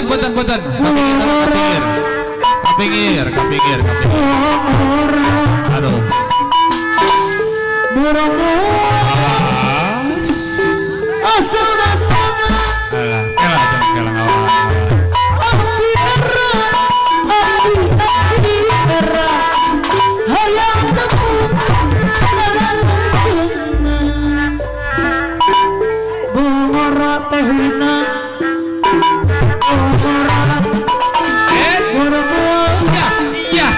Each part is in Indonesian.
Punten. Kapingir. Aduh. Alah, kelang awak. Iya.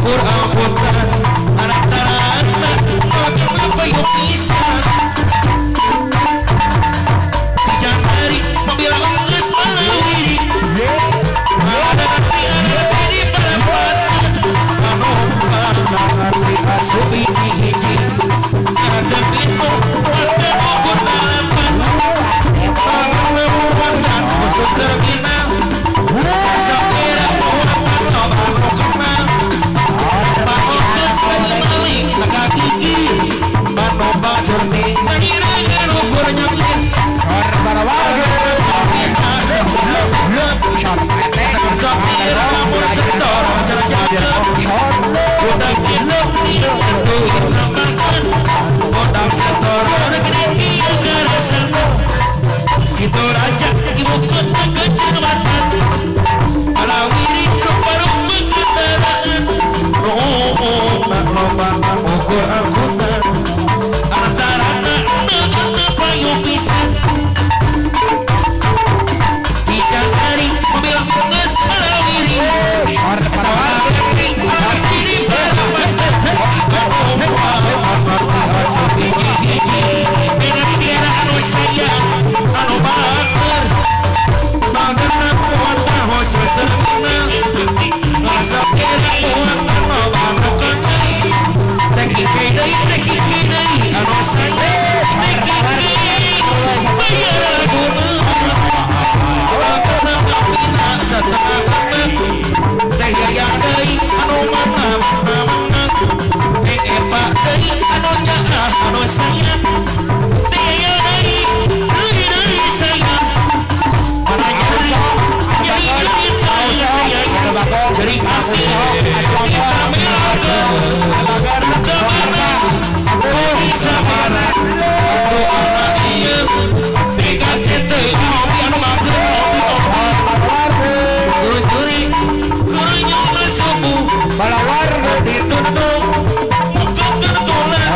ukur ampunan anak-anak apa yang bisa jangan dari mobil ongkos melawiri ada di perempatan nanti asufi hiji ada pintu ada ukur dalapan dan khusus terminal sakira muatan obat kenal pakos lagi malik agak gigi banobang surti menirakan ukurnya beli sakira lamur setor cerjaya udah kilok di duit namakan kodam setor negeri dia kerasa situ raja ibu kota kecamatan alawiri rupa-rupa kendaraan lomba ukur angkutan anak-anak dengan payung pisan dijagari mobil ongkos alawiri hati di perempatan dengan kira anu sayang anu bakar bagana kuatan khusus terminal rasa kira kuatan obat kenal teki kidai anu sayang teki bayar lagu bagana kapina setengah kanan teh yang deui anu mana teh epa deui anu nyaah anu sayang teh deui sayang mana jadi hati kita melaga kemana bisa mana untuk anak iya dekat itu ngopi anu makan curi kurunya subuh balawar ditutup bukan ketulan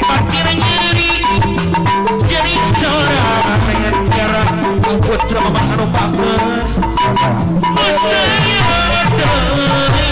parkir nyeri jadi seorang pengen jarak putra mama anu pakeun saya dari